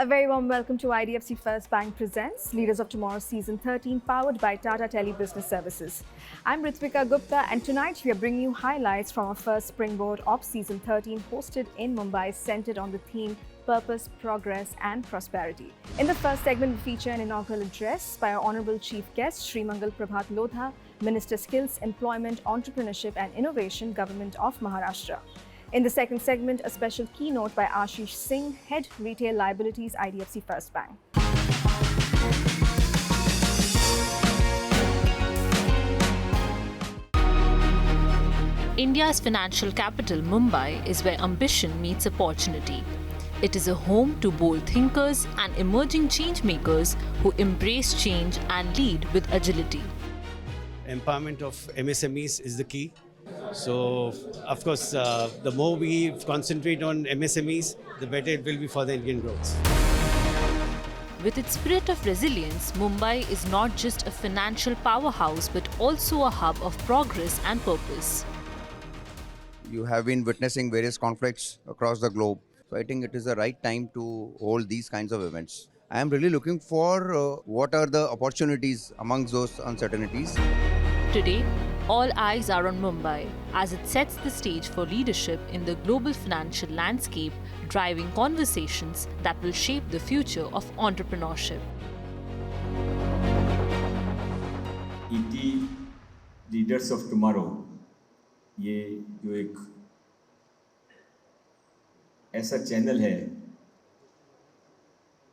A very warm welcome to IDFC FIRST Bank presents Leaders of Tomorrow Season 13, powered by Tata Tele Business Services. I'm Ritvika Gupta, and tonight we are bringing you highlights from our first Springboard of Season 13, hosted in Mumbai, centered on the theme Purpose, Progress and Prosperity. In the first segment, we feature an inaugural address by our Honourable Chief Guest, Shri Mangal Prabhat Lodha, Minister Skills, Employment, Entrepreneurship and Innovation, Government of Maharashtra. In the second segment, a special keynote by Ashish Singh, Head Retail Liabilities, IDFC FIRST Bank. India's financial capital, Mumbai, is where ambition meets opportunity. It is a home to bold thinkers and emerging change makers who embrace change and lead with agility. Empowerment of MSMEs is the key. So, of course, the more we concentrate on MSMEs, the better it will be for the Indian growth. With its spirit of resilience, Mumbai is not just a financial powerhouse but also a hub of progress and purpose. You have been witnessing various conflicts across the globe. So I think it is the right time to hold these kinds of events. I am really looking for what are the opportunities amongst those uncertainties. Today, all eyes are on Mumbai as it sets the stage for leadership in the global financial landscape, driving conversations that will shape the future of entrepreneurship. ET Leaders of Tomorrow, ये जो एक ऐसा channel है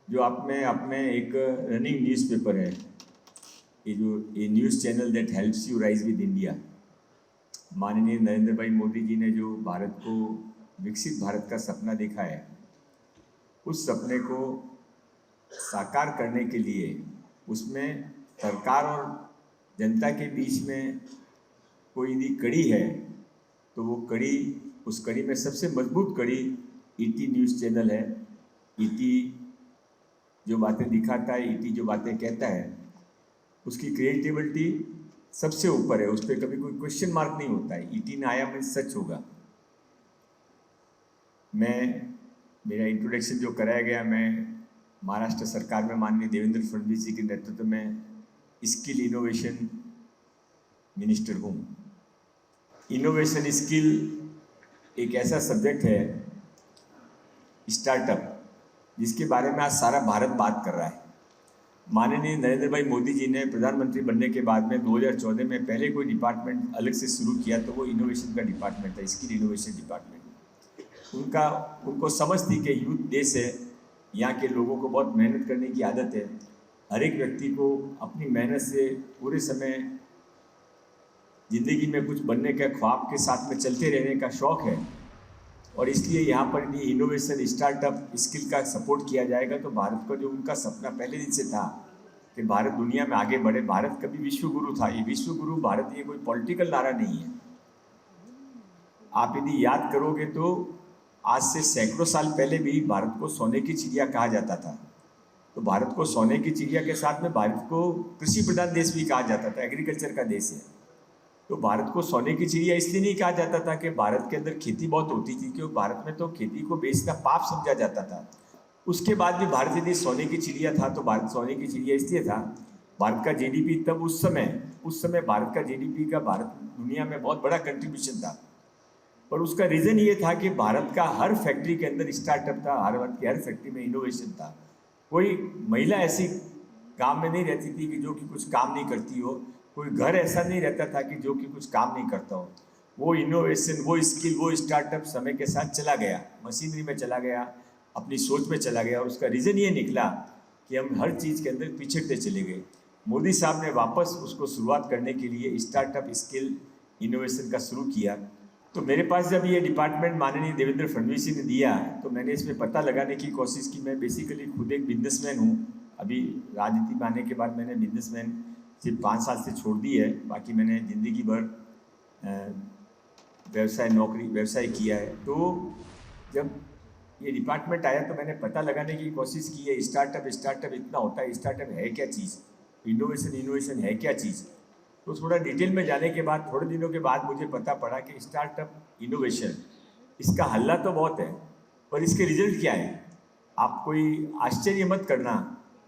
जो आप में अपने एक रनिंग न्यूज़पेपर है, ये news channel that helps you rise with India. माननीय नरेंद्र भाई मोदी जी ने जो भारत को विकसित भारत का सपना देखा है, उस सपने को साकार करने के लिए उसमें सरकार और जनता के बीच में कोई यदि कड़ी है तो वो कड़ी, उस कड़ी में सबसे मजबूत कड़ी ईटी न्यूज़ चैनल है। ईटी जो बातें दिखाता है, ईटी जो बातें कहता है, उसकी क्रिएटिविटी सबसे ऊपर है, उस पर कभी कोई क्वेश्चन मार्क नहीं होता है। ईटी ने आया मैं सच होगा। मेरा इंट्रोडक्शन जो कराया गया, मैं महाराष्ट्र सरकार में माननीय देवेंद्र फडणवीस जी के नेतृत्व में स्किल इनोवेशन मिनिस्टर हूँ। इनोवेशन स्किल एक ऐसा सब्जेक्ट है, स्टार्टअप, जिसके बारे में आज सारा भारत बात कर रहा है। माननीय नरेंद्र भाई मोदी जी ने प्रधानमंत्री बनने के बाद में 2014 में पहले कोई डिपार्टमेंट अलग से शुरू किया तो वो इनोवेशन का डिपार्टमेंट था, स्किल इनोवेशन डिपार्टमेंट। उनको समझ थी कि यूथ देश है, यहाँ के लोगों को बहुत मेहनत करने की आदत है, हर एक व्यक्ति को अपनी मेहनत से पूरे समय ज़िंदगी में कुछ बनने के ख्वाब के साथ में चलते रहने का शौक़ है, और इसलिए यहाँ पर यदि इनोवेशन स्टार्टअप स्किल का सपोर्ट किया जाएगा तो भारत का जो उनका सपना पहले दिन से था कि भारत दुनिया में आगे बढ़े, भारत कभी विश्व गुरु था, ये विश्व गुरु भारत ये कोई पॉलिटिकल नारा नहीं है। आप यदि याद करोगे तो आज से सैकड़ों साल पहले भी भारत को सोने की चिड़िया कहा जाता था। तो भारत को सोने की चिड़िया के साथ में भारत को कृषि प्रधान देश भी कहा जाता था, एग्रीकल्चर का देश है। तो भारत को सोने की चिड़िया इसलिए नहीं कहा जाता था कि भारत के अंदर खेती बहुत होती थी, क्योंकि भारत में तो खेती को बेचना पाप समझा जाता था। उसके बाद भी भारत यदि सोने की चिड़िया था तो भारत सोने की चिड़िया इसलिए था, भारत का जीडीपी तब उस समय भारत का जीडीपी का भारत दुनिया में बहुत बड़ा कंट्रीब्यूशन था। पर उसका रीज़न ये था कि भारत का हर फैक्ट्री के अंदर स्टार्टअप था, भारत की हर फैक्ट्री में इनोवेशन था। कोई महिला ऐसी काम में नहीं रहती थी कि जो कि कुछ काम नहीं करती हो, कोई घर ऐसा नहीं रहता था कि जो कि कुछ काम नहीं करता हो। वो इनोवेशन, वो स्किल, वो स्टार्टअप समय के साथ चला गया, मशीनरी में चला गया, अपनी सोच में चला गया, और उसका रीज़न ये निकला कि हम हर चीज़ के अंदर पिछड़ते चले गए। मोदी साहब ने वापस उसको शुरुआत करने के लिए स्टार्टअप स्किल इनोवेशन का शुरू किया। तो मेरे पास जब ये डिपार्टमेंट माननीय देवेंद्र फडणवीस जी ने दिया तो मैंने इसमें पता लगाने की कोशिश की। मैं बेसिकली खुद एक बिजनेसमैन हूँ। अभी राजनीति में आने के बाद मैंने बिजनेसमैन सिर्फ 5 साल से छोड़ दी है, बाकी मैंने ज़िंदगी भर व्यवसाय किया है। तो जब ये डिपार्टमेंट आया तो मैंने पता लगाने की कोशिश की है, स्टार्टअप इतना होता है, स्टार्टअप है क्या चीज़, इनोवेशन है क्या चीज़। तो थोड़ा डिटेल में जाने के बाद थोड़े दिनों के बाद मुझे पता पड़ा कि स्टार्टअप इनोवेशन, इसका हल्ला तो बहुत है पर इसके रिजल्ट क्या है। आप कोई आश्चर्य मत करना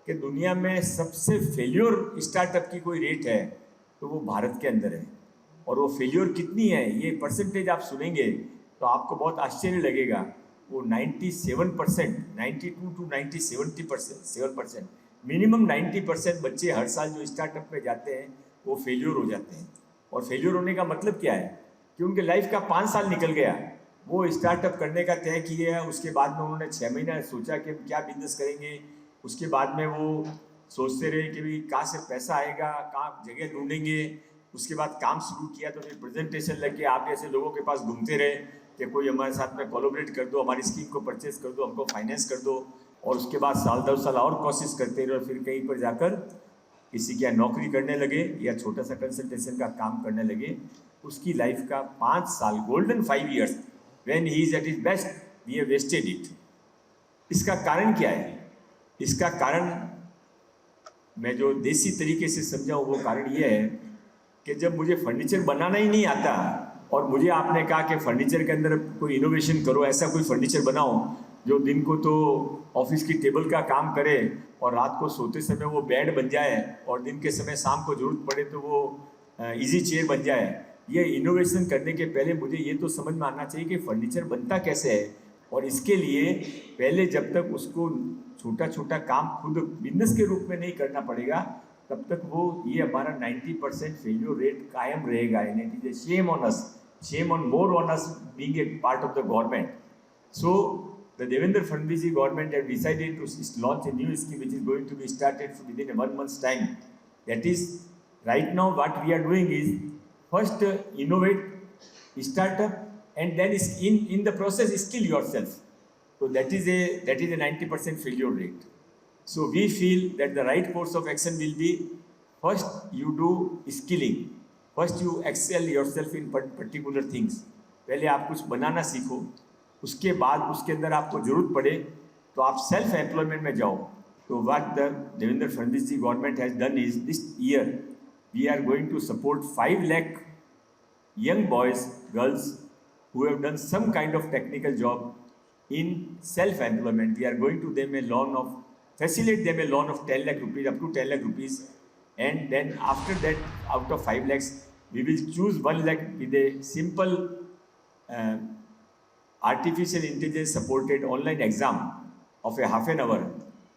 कि दुनिया में सबसे फेल्योर स्टार्टअप की कोई रेट है तो वो भारत के अंदर है। और वो फेल्योर कितनी है ये परसेंटेज आप सुनेंगे तो आपको बहुत आश्चर्य लगेगा। वो 97%, 92 टू 7% मिनिमम 90% बच्चे हर साल जो स्टार्टअप में जाते हैं वो फेल्योर हो जाते हैं। और फेल्योर होने का मतलब क्या है कि उनके लाइफ का 5 साल निकल गया, वो स्टार्टअप करने का तय किया है, उसके बाद में उन्होंने 6 महीना सोचा कि हम क्या बिजनेस करेंगे, उसके बाद में वो सोचते रहे कि भाई कहाँ से पैसा आएगा, कहाँ जगह ढूंढेंगे, उसके बाद काम शुरू किया तो फिर प्रेजेंटेशन लेके आप जैसे लोगों के पास घूमते रहे कि कोई हमारे साथ में कोलैबोरेट कर दो, हमारी स्कीम को परचेज कर दो, हमको फाइनेंस कर दो। और उसके बाद साल 2 साल और कोशिश करते रहे और फिर कहीं पर जाकर किसी की नौकरी करने लगे या छोटा सा कंसल्टेशन का काम करने लगे। उसकी लाइफ का 5 साल golden 5 years when he is at his best we have wasted it. इसका कारण क्या है? इसका कारण मैं जो देसी तरीके से समझाऊँ वो कारण ये है कि जब मुझे फर्नीचर बनाना ही नहीं आता और मुझे आपने कहा कि फर्नीचर के अंदर कोई इनोवेशन करो, ऐसा कोई फर्नीचर बनाओ जो दिन को तो ऑफिस की टेबल का काम करे और रात को सोते समय वो बेड बन जाए और दिन के समय शाम को जरूरत पड़े तो वो इजी चेयर बन जाए। ये इनोवेशन करने के पहले मुझे ये तो समझ में आना चाहिए कि फर्नीचर बनता कैसे है। और इसके लिए पहले जब तक उसको छोटा छोटा काम खुद बिजनेस के रूप में नहीं करना पड़ेगा तब तक वो ये हमारा 90% फेल्योर रेट कायम रहेगा। And it is shame on us, shame on more on us being a part of the government. So the Devendra Fadnavis government have decided to launch a new scheme which is going to be started within a 1 month's time. That is, right now what we are doing is first innovate, startup, and then is in the process skill yourself. So that is a 90% failure rate. So we feel that the right course of action will be first you do skilling, first you excel yourself in particular things. पहले आप कुछ बनाना सीखो, उसके बाद उसके अंदर आपको जरूरत पड़े तो आप सेल्फ एम्प्लॉयमेंट में जाओ। तो what the Devendra Fadnavis ji government has done is this year we are going to support 5 lakh young boys, girls who have done some kind of technical job in self-employment. We are going to them a loan of, facilitate them a loan of 10 lakh rupees, up to 10 lakh rupees. And then after that, out of 5 lakhs, we will choose 1 lakh with a simple artificial intelligence supported online exam of a half an hour.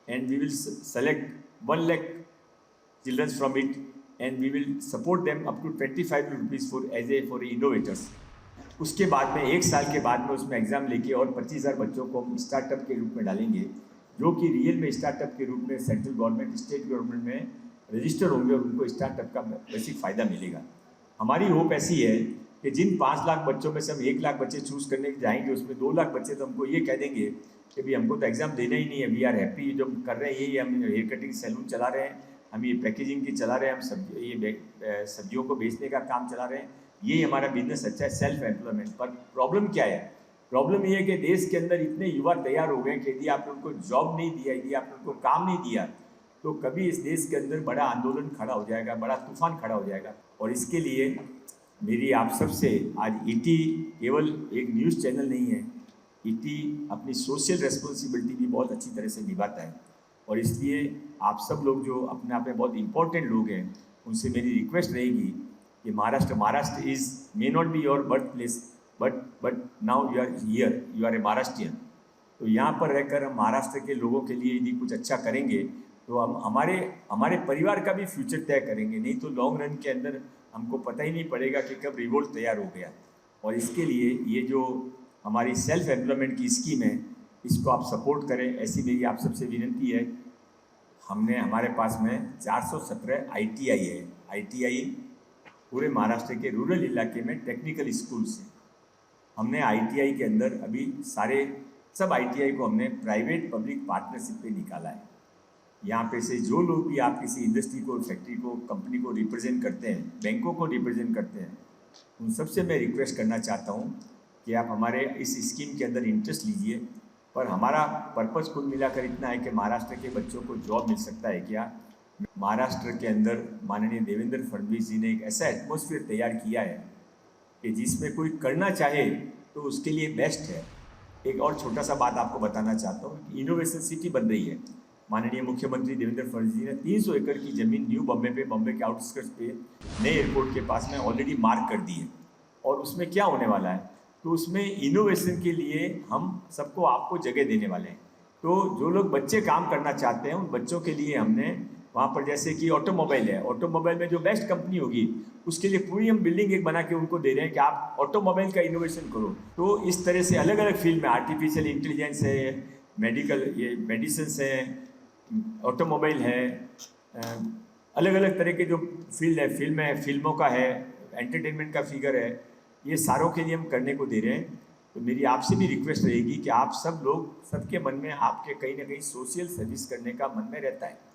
And we will select 1 lakh children from it, and we will support them up to 25 rupees for innovators. उसके बाद में 1 साल के बाद में उसमें exam लेके और 25,000 बच्चों को हम स्टार्टअप के रूप में डालेंगे, जो कि रियल में स्टार्टअप के रूप में सेंट्रल गवर्नमेंट, स्टेट गवर्नमेंट में रजिस्टर होंगे और उनको स्टार्टअप का बेसिक फ़ायदा मिलेगा। हमारी होप ऐसी है कि जिन 5 लाख बच्चों में से हम 1 लाख बच्चे चूज़ करने जाएंगे, उसमें 2 लाख बच्चे तो हमको ये कह देंगे कि भाई हमको तो एग्ज़ाम देना ही नहीं है, वी आर हैप्पी, जो कर रहे हैं यही, हम हेयर कटिंग सैलून चला रहे हैं, हम ये पैकेजिंग की चला रहे हैं, हम ये सब्जियों को बेचने का काम चला रहे हैं, ये हमारा बिजनेस अच्छा है, सेल्फ एम्प्लॉयमेंट। पर प्रॉब्लम क्या है? प्रॉब्लम ये है कि देश के अंदर इतने युवा तैयार हो गए कि यदि आपने उनको जॉब नहीं दिया, यदि आपने उनको काम नहीं दिया, तो कभी इस देश के अंदर बड़ा आंदोलन खड़ा हो जाएगा, बड़ा तूफान खड़ा हो जाएगा। और इसके लिए मेरी आप सबसे आज ईटी केवल एक न्यूज़ चैनल नहीं है, ईटी अपनी सोशल रेस्पॉन्सिबिलिटी भी बहुत अच्छी तरह से निभाता है। और इसलिए आप सब लोग जो अपने आप में बहुत इंपॉर्टेंट लोग हैं, उनसे मेरी रिक्वेस्ट रहेगी कि Maharashtra is may not be your birth place, but now you are here, you are a Maharashtrian. तो यहाँ पर रहकर हम महाराष्ट्र के लोगों के लिए यदि कुछ अच्छा करेंगे तो हम हमारे परिवार का भी फ्यूचर तय करेंगे, नहीं तो लॉन्ग रन के अंदर हमको पता ही नहीं पड़ेगा कि कब रिवोल्ट तैयार हो गया। और इसके लिए ये जो हमारी सेल्फ एम्प्लॉयमेंट की स्कीम है, इसको आप सपोर्ट करें, ऐसी मेरी आप सबसे विनती है। हमारे पास में 417 ITI है, ITI पूरे महाराष्ट्र के रूरल इलाके में टेक्निकल स्कूल्स हैं। हमने ITI के अंदर अभी सब ITI को हमने प्राइवेट पब्लिक पार्टनरशिप पे निकाला है। यहाँ पे से जो लोग भी आप किसी इंडस्ट्री को, फैक्ट्री को, कंपनी को रिप्रेजेंट करते हैं, बैंकों को रिप्रेजेंट करते हैं, उन सबसे मैं रिक्वेस्ट करना चाहता हूँ कि आप हमारे इस स्कीम के अंदर इंटरेस्ट लीजिए। पर हमारा पर्पज़ कुल मिलाकर इतना है कि महाराष्ट्र के बच्चों को जॉब मिल सकता है क्या? महाराष्ट्र के अंदर माननीय देवेंद्र फडणवीस जी ने एक ऐसा एटमॉस्फेयर तैयार किया है कि जिसमें कोई करना चाहे तो उसके लिए बेस्ट है। एक और छोटा सा बात आपको बताना चाहता हूँ, इनोवेशन सिटी बन रही है। माननीय मुख्यमंत्री देवेंद्र फडणवीस जी ने 300 एकड़ की ज़मीन न्यू बॉम्बे पे, बॉम्बे के आउटस्कर्ट्स पे नए एयरपोर्ट के पास में ऑलरेडी मार्क कर दी है। और उसमें क्या होने वाला है, तो उसमें इनोवेशन के लिए हम सबको आपको जगह देने वाले हैं। तो जो लोग बच्चे काम करना चाहते हैं उन बच्चों के लिए हमने वहाँ पर, जैसे कि ऑटोमोबाइल है, ऑटोमोबाइल में जो बेस्ट कंपनी होगी उसके लिए पूरी हम बिल्डिंग एक बना के उनको दे रहे हैं कि आप ऑटोमोबाइल का इनोवेशन करो। तो इस तरह से अलग अलग फील्ड में आर्टिफिशियल इंटेलिजेंस है, मेडिकल, ये मेडिसिन है, ऑटोमोबाइल है, अलग अलग तरह के जो फील्ड है, फिल्म है, फिल्मों का है, एंटरटेनमेंट का फिगर है, ये सारों के लिए हम करने को दे रहे हैं। तो मेरी आपसे भी रिक्वेस्ट रहेगी कि आप सब लोग, सबके मन में आपके कहीं ना कहीं सोशल सर्विस करने का मन में रहता है।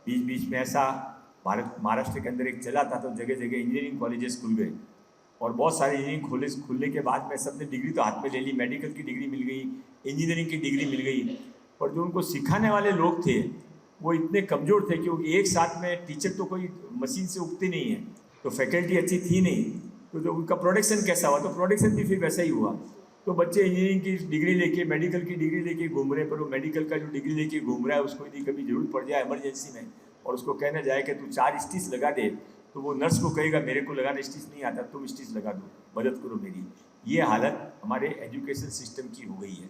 बीच बीच में ऐसा महाराष्ट्र के अंदर एक चला था, तो जगह जगह इंजीनियरिंग कॉलेजेस खुल गए और बहुत सारे इंजीनियरिंग खुलने के बाद में सबने डिग्री तो हाथ में ले ली, मेडिकल की डिग्री मिल गई, इंजीनियरिंग की डिग्री मिल गई, पर जो उनको सिखाने वाले लोग थे वो इतने कमज़ोर थे क्योंकि एक साथ में टीचर तो कोई मशीन से उगते नहीं है, तो फैकल्टी अच्छी थी नहीं, तो जो उनका प्रोडक्शन कैसा हुआ, तो प्रोडक्शन भी फिर वैसा ही हुआ। तो बच्चे इंजीनियरिंग की डिग्री लेके, मेडिकल की डिग्री लेके घूम रहे, पर वो मेडिकल का जो डिग्री लेके घूम रहा है उसको यदि कभी जरूरत पड़ जाए इमरजेंसी में और उसको कहना जाए कि तू 4 स्टिच लगा दे, तो वो नर्स को कहेगा मेरे को लगाना स्टिच नहीं आता, तुम स्टिच लगा दो, मदद करो मेरी। ये हालत हमारे एजुकेशन सिस्टम की हो गई है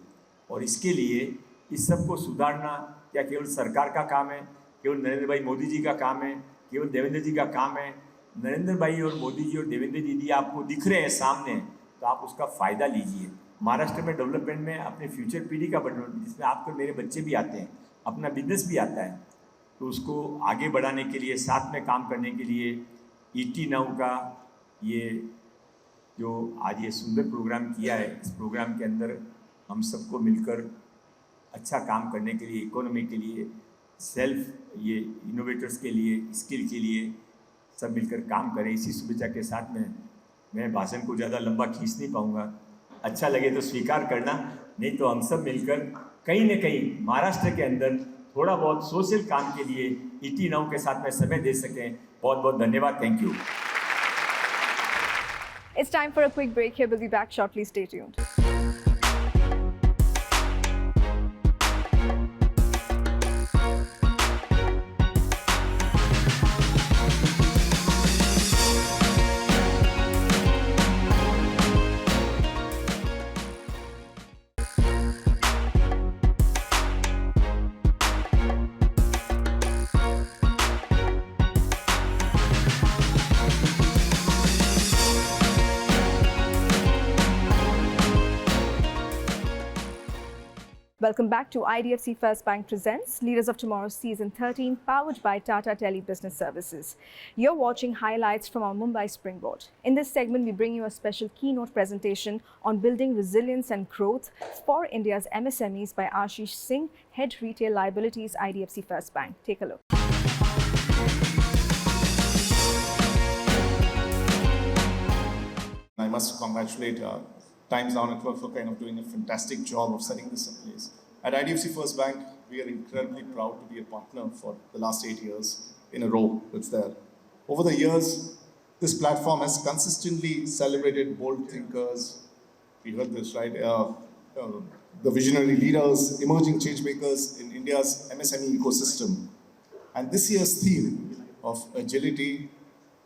और इसके लिए इस सब को सुधारना क्या केवल सरकार का काम है, केवल नरेंद्र भाई मोदी जी का काम है, केवल देवेंद्र जी का काम है? नरेंद्र भाई और मोदी जी और देवेंद्र जी यदि आपको दिख रहे हैं सामने तो आप उसका फ़ायदा लीजिए। महाराष्ट्र में डेवलपमेंट में अपने फ्यूचर पीढ़ी का डेवलपमेंट, जिसमें आपके मेरे बच्चे भी आते हैं, अपना बिजनेस भी आता है, तो उसको आगे बढ़ाने के लिए, साथ में काम करने के लिए ईटी नाउ का ये जो आज ये सुंदर प्रोग्राम किया है, इस प्रोग्राम के अंदर हम सबको मिलकर अच्छा काम करने के लिए, इकोनॉमी के लिए, सेल्फ ये इनोवेटर्स के लिए, स्किल के लिए सब मिलकर काम करें। इसी शुभेच्छा के साथ में मैं भाषण को ज़्यादा लंबा खींच नहीं पाऊँगा। अच्छा लगे तो स्वीकार करना, नहीं तो हम सब मिलकर कहीं न कहीं महाराष्ट्र के अंदर थोड़ा बहुत सोशल काम के लिए ईटी नाउ के साथ में समय दे सकें। बहुत बहुत धन्यवाद। Thank you. It's time for a quick break here. We'll be back shortly. Stay tuned. Welcome back to IDFC FIRST Bank presents Leaders of Tomorrow Season 13, powered by Tata Tele Business Services. You're watching highlights from our Mumbai Springboard. In this segment, we bring you a special keynote presentation on building resilience and growth for India's MSMEs by Ashish Singh, Head Retail Liabilities, IDFC FIRST Bank. Take a look. I must congratulate Times Now Network for kind of doing a fantastic job of setting this in place. At IDFC FIRST Bank, we are incredibly proud to be a partner for the last 8 years in a row that's there. Over the years, this platform has consistently celebrated bold thinkers. We heard this, right? The visionary leaders, emerging change makers in India's MSME ecosystem. And this year's theme of agility,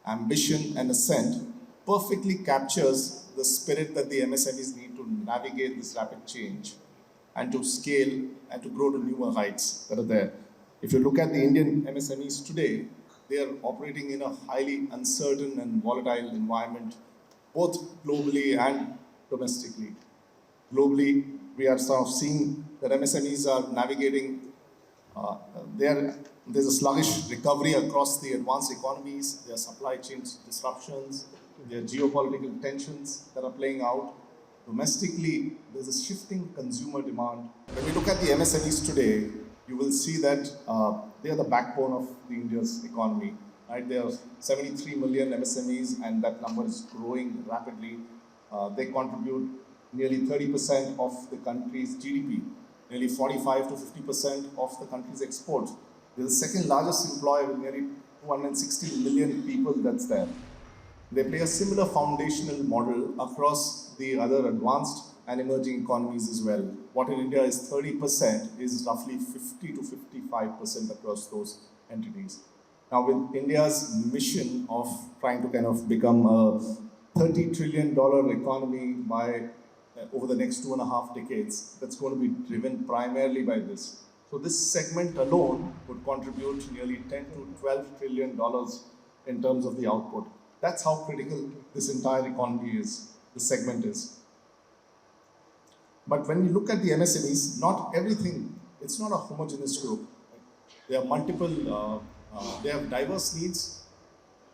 ambition, and ascent perfectly captures the spirit that the MSMEs need to navigate this rapid change and to scale and to grow to newer heights that are there. If you look at the Indian MSMEs today, they are operating in a highly uncertain and volatile environment, both globally and domestically. Globally, we are sort of seeing that MSMEs are navigating, there's a sluggish recovery across the advanced economies, there are supply chain disruptions, there are geopolitical tensions that are playing out. Domestically, there's a shifting consumer demand. When we look at the MSMEs today, you will see that they are the backbone of the India's economy. Right? There are 73 million MSMEs, and that number is growing rapidly. They contribute nearly 30% of the country's GDP, nearly 45 to 50% of the country's exports. They're the second largest employer with nearly 260 million people that's there. They play a similar foundational model across the other advanced and emerging economies as well. What in India is 30% is roughly 50 to 55% across those entities. Now, with India's mission of trying to kind of become a $30 trillion economy by over the next 2.5 decades, that's going to be driven primarily by this. So this segment alone would contribute nearly 10 to 12 trillion dollars in terms of the output. That's how critical this entire economy is, the segment is. But when we look at the MSMEs, not everything, it's not a homogeneous group. There are multiple, they have diverse needs,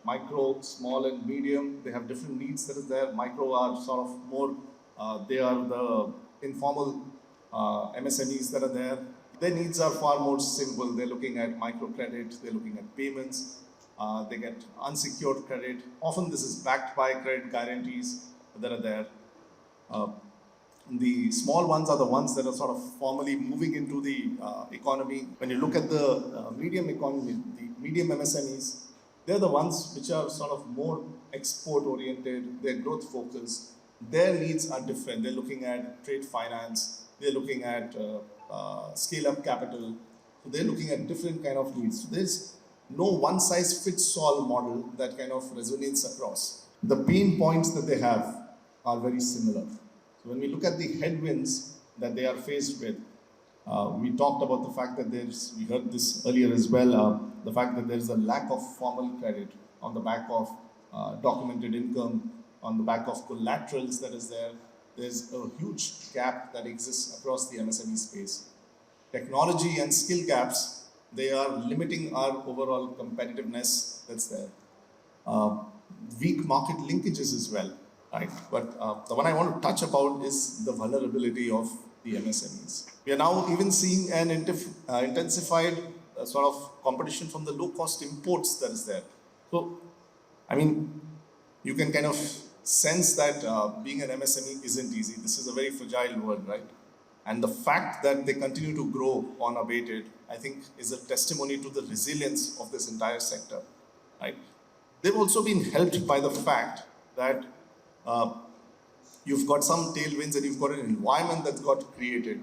micro, small and medium, they have different needs that is there. Micro are sort of more, they are the informal MSMEs that are there. Their needs are far more simple. They're looking at microcredit, they're looking at payments, they get unsecured credit. Often this is backed by credit guarantees that are there. The small ones are the ones that are sort of formally moving into the economy. When you look at the medium economy, the medium MSMEs, they're the ones which are sort of more export oriented, they're growth focused. Their needs are different. They're looking at trade finance, they're looking at scale up capital. So they're looking at different kind of needs. So there's no one size fits all model that kind of resonates across. The pain points that they have are very similar. So when we look at the headwinds that they are faced with, we talked about the fact that we heard this earlier as well, the fact that there's a lack of formal credit on the back of documented income, on the back of collaterals that is there. There's a huge gap that exists across the MSME space. Technology and skill gaps, they are limiting our overall competitiveness that's there. Weak market linkages as well, right? But the one I want to touch about is the vulnerability of the MSMEs. We are now even seeing an intensified sort of competition from the low-cost imports that is there. So, I mean, you can kind of sense that being an MSME isn't easy. This is a very fragile word, right? And the fact that they continue to grow unabated, I think, is a testimony to the resilience of this entire sector, right? They've also been helped by the fact that you've got some tailwinds and you've got an environment that's got created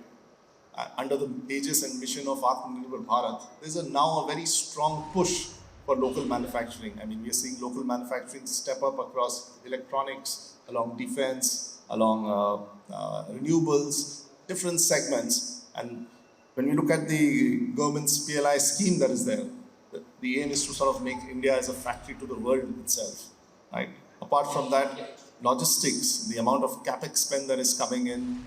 under the aegis and mission of Atmanirbhar Bharat. There's now a very strong push for local manufacturing. I mean, we are seeing local manufacturing step up across electronics, along defense, along renewables, different segments. And when you look at the government's PLI scheme that is there, the aim is to sort of make India as a factory to the world itself, right? Apart from that, logistics, the amount of capex spend that is coming in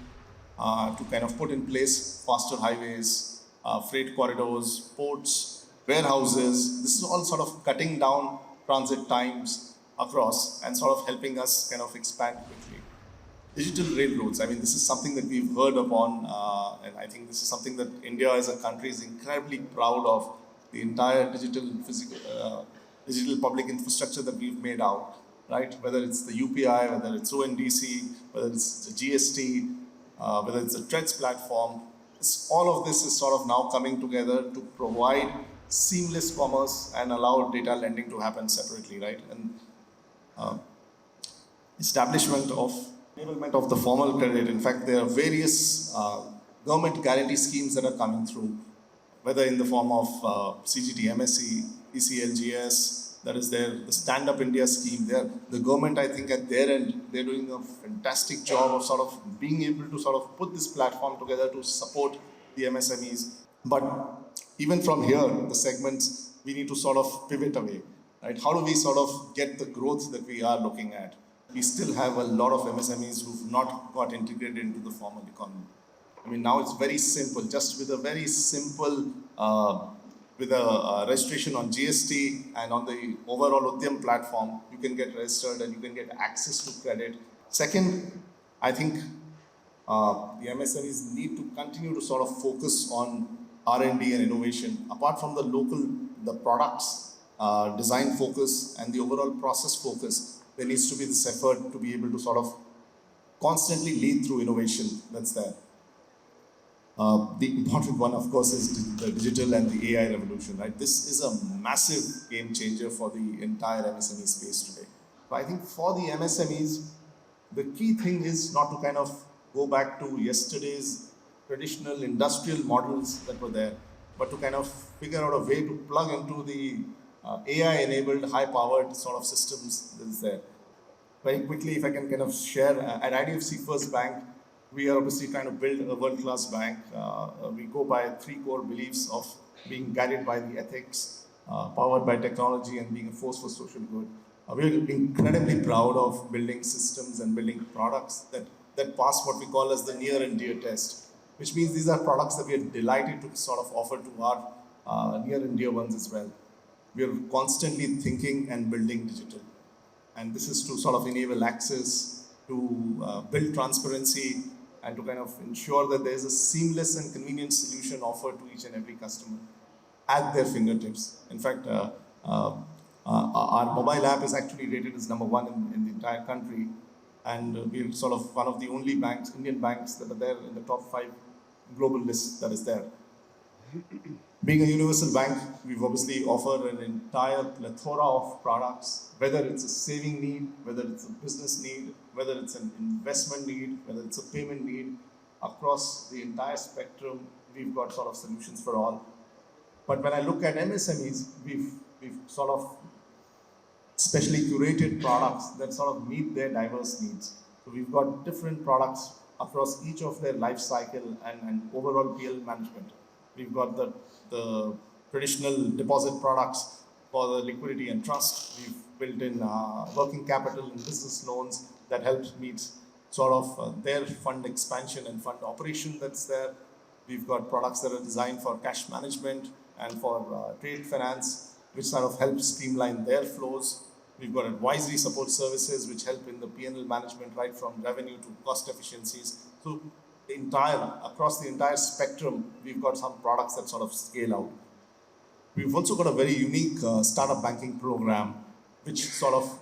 to kind of put in place faster highways, freight corridors, ports, warehouses, this is all sort of cutting down transit times across and sort of helping us kind of expand quickly. Digital railroads, I mean, this is something that we've heard upon, and I think this is something that India as a country is incredibly proud of, the entire digital public infrastructure that we've made out, right? Whether it's the UPI, whether it's ONDC, whether it's the GST, whether it's the TREDS platform, all of this is sort of now coming together to provide seamless commerce and allow data lending to happen separately, right? And establishment of enablement of the formal credit. In fact, there are various government guarantee schemes that are coming through, whether in the form of CGT, MSE, ECLGS, that is there, the Stand Up India scheme there. The government, I think at their end, they're doing a fantastic job of sort of being able to sort of put this platform together to support the MSMEs. But even from here, the segments, we need to sort of pivot away, right? How do we sort of get the growth that we are looking at? We still have a lot of MSMEs who've not got integrated into the formal economy. I mean, now it's very simple, just with a very simple, with a registration on GST and on the overall Udyam platform, you can get registered and you can get access to credit. Second, I think the MSMEs need to continue to sort of focus on R&D and innovation. Apart from the products, design focus and the overall process focus, there needs to be this effort to be able to sort of constantly lead through innovation that's there. The important one, of course, is the digital and the AI revolution, right? This is a massive game changer for the entire MSME space today. So I think for the MSMEs, the key thing is not to kind of go back to yesterday's traditional industrial models that were there, but to kind of figure out a way to plug into the AI-enabled, high-powered sort of systems that is there. Very quickly, if I can kind of share, at IDFC FIRST Bank, we are obviously trying to build a world-class bank. We go by 3 core beliefs of being guided by the ethics, powered by technology, and being a force for social good. We're incredibly proud of building systems and building products that pass what we call as the near and dear test, which means these are products that we are delighted to sort of offer to our near and dear ones as well. We are constantly thinking and building digital. And this is to sort of enable access, to build transparency, and to kind of ensure that there is a seamless and convenient solution offered to each and every customer at their fingertips. In fact, our mobile app is actually rated as #1 in the entire country, and we're sort of one of the only banks, Indian banks, that are there in the top 5 global list that is there. Being a universal bank, we've obviously offered an entire plethora of products, whether it's a saving need, whether it's a business need, whether it's an investment need, whether it's a payment need. Across the entire spectrum, we've got sort of solutions for all. But when I look at MSMEs, we've sort of specially curated products that sort of meet their diverse needs. So we've got different products across each of their life cycle and overall PL management. We've got the traditional deposit products for the liquidity and trust. We've built in working capital and business loans that helps meet sort of their fund expansion and fund operation that's there. We've got products that are designed for cash management and for trade finance, which sort of helps streamline their flows. We've got advisory support services, which help in the P&L management, right from revenue to cost efficiencies. So across the entire spectrum, we've got some products that sort of scale out. We've also got a very unique startup banking program, which sort of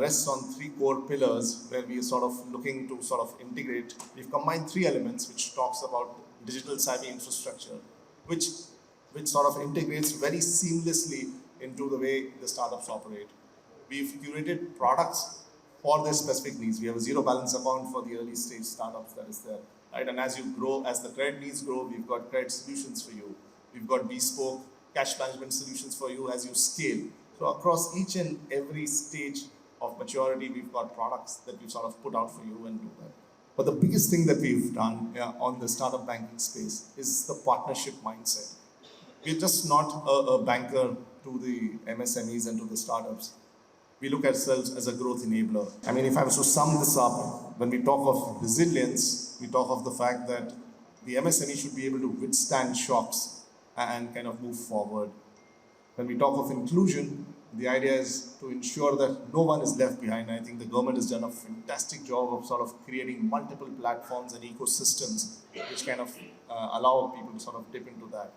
rests on 3 core pillars, where we are sort of looking to sort of integrate. We've combined 3 elements, which talks about digital savvy infrastructure, which sort of integrates very seamlessly into the way the startups operate. We've curated products for their specific needs. We have a zero balance account for the early stage startups that is there, right? And as you grow, as the credit needs grow, we've got credit solutions for you. We've got bespoke cash management solutions for you as you scale. So across each and every stage of maturity, we've got products that we've sort of put out for you and do that. But the biggest thing that we've done on the startup banking space is the partnership mindset. We're just not a banker to the MSMEs and to the startups. We look at ourselves as a growth enabler. I mean, if I was to sum this up, when we talk of resilience, we talk of the fact that the MSME should be able to withstand shocks and kind of move forward. When we talk of inclusion, the idea is to ensure that no one is left behind. I think the government has done a fantastic job of sort of creating multiple platforms and ecosystems which kind of allow people to sort of dip into that.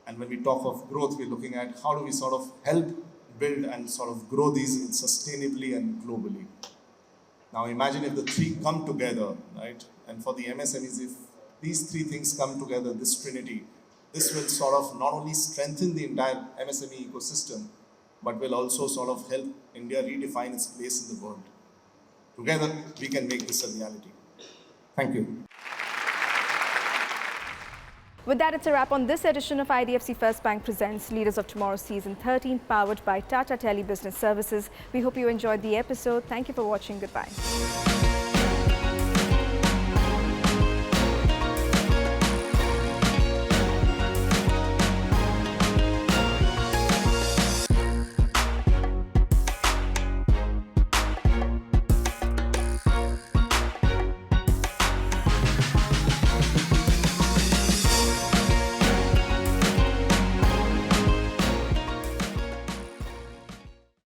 And when we talk of growth, we're looking at how do we sort of help build and sort of grow these sustainably and globally. Now imagine if the 3 come together, right? And for the MSMEs, if these 3 things come together, this trinity, this will sort of not only strengthen the entire MSME ecosystem, but will also sort of help India redefine its place in the world. Together, we can make this a reality. Thank you. With that, it's a wrap on this edition of IDFC FIRST Bank Presents Leaders of Tomorrow Season 13, powered by Tata Tele Business Services. We hope you enjoyed the episode. Thank you for watching. Goodbye.